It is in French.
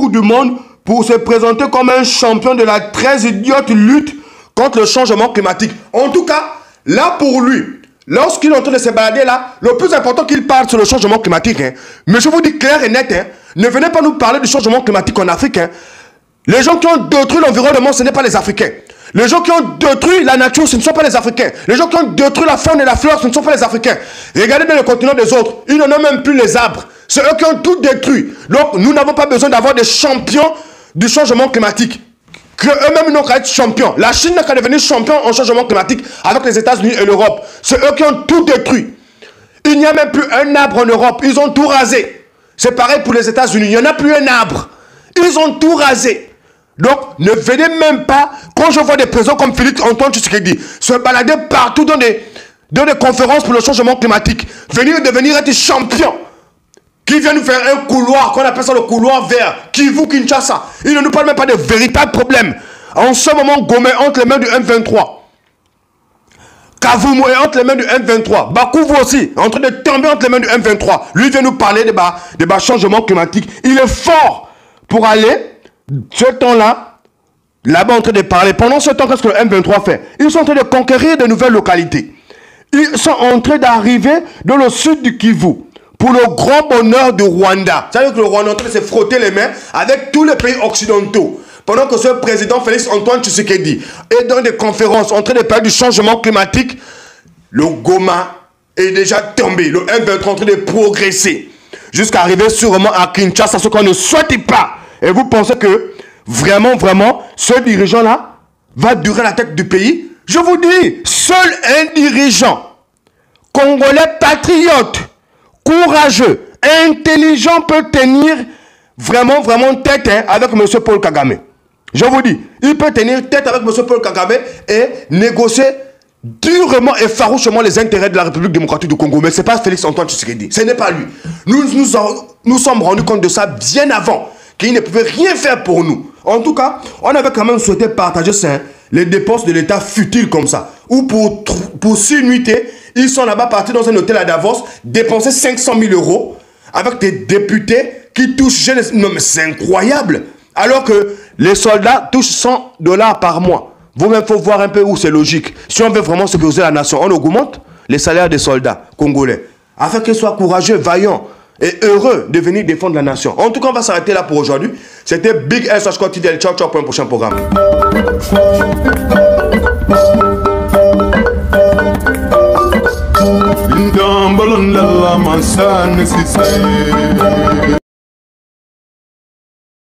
Coupe du Monde pour se présenter comme un champion de la très idiote lutte contre le changement climatique. En tout cas, là pour lui, lorsqu'il est en train de se balader là, le plus important qu'il parle sur le changement climatique. Hein. Mais je vous dis clair et net, hein, ne venez pas nous parler du changement climatique en Afrique. Hein. Les gens qui ont détruit l'environnement, ce n'est pas les Africains. Les gens qui ont détruit la nature, ce ne sont pas les Africains. Les gens qui ont détruit la faune et la flore, ce ne sont pas les Africains. Regardez dans le continent des autres, ils n'en ont même plus les arbres. C'est eux qui ont tout détruit. Donc, nous n'avons pas besoin d'avoir des champions du changement climatique. Que eux-mêmes n'ont qu'à être champions. La Chine n'a qu'à devenir champion en changement climatique avec les États-Unis et l'Europe. C'est eux qui ont tout détruit. Il n'y a même plus un arbre en Europe. Ils ont tout rasé. C'est pareil pour les États-Unis. Il n'y en a plus un arbre. Ils ont tout rasé. Donc, ne venez même pas, quand je vois des présidents comme Félix Antoine Tshisekedi se balader partout dans des conférences pour le changement climatique, devenir être champion, qui vient nous faire un couloir, qu'on appelle ça le couloir vert, Kivu, Kinshasa. Il ne nous parle même pas de véritables problèmes. En ce moment, Gomé entre les mains du M23. Kavumu est entre les mains du M23. Bakuvu aussi, en train de tomber entre les mains du M23. Lui vient nous parler de changement climatique. Il est fort pour aller... Ce temps-là, là-bas en train de parler, pendant ce temps, qu'est-ce que le M23 fait? Ils sont en train de conquérir de nouvelles localités. Ils sont en train d'arriver dans le sud du Kivu, pour le grand bonheur du Rwanda. C'est-à-dire que le Rwanda est en train de se frotter les mains avec tous les pays occidentaux. Pendant que ce président Félix Antoine Tshisekedi est dans des conférences en train de parler du changement climatique, le Goma est déjà tombé. Le M23 est en train de progresser jusqu'à arriver sûrement à Kinshasa, ce qu'on ne souhaite pas. Et vous pensez que vraiment, ce dirigeant-là va durer la tête du pays? Je vous dis, seul un dirigeant congolais patriote, courageux, intelligent peut tenir vraiment tête avec M. Paul Kagame. Je vous dis, il peut tenir tête avec M. Paul Kagame et négocier durement et farouchement les intérêts de la République démocratique du Congo. Mais ce n'est pas Félix Antoine Tshisekedi. Ce n'est pas lui. Nous sommes rendus compte de ça bien avant, qu'il ne pouvait rien faire pour nous. En tout cas, on avait quand même souhaité partager ça, les dépenses de l'État futiles comme ça. Ou pour 6 nuitées, ils sont là-bas partis dans un hôtel à Davos, dépenser 500 000 euros avec des députés qui touchent... Non mais c'est incroyable. Alors que les soldats touchent 100 $ par mois. Vous-même, il faut voir un peu où c'est logique. Si on veut vraiment sécuriser la nation, on augmente les salaires des soldats congolais. Afin qu'ils soient courageux, vaillants et heureux de venir défendre la nation. En tout cas, on va s'arrêter là pour aujourd'hui. C'était Big S quotidien. Ciao, ciao pour un prochain programme.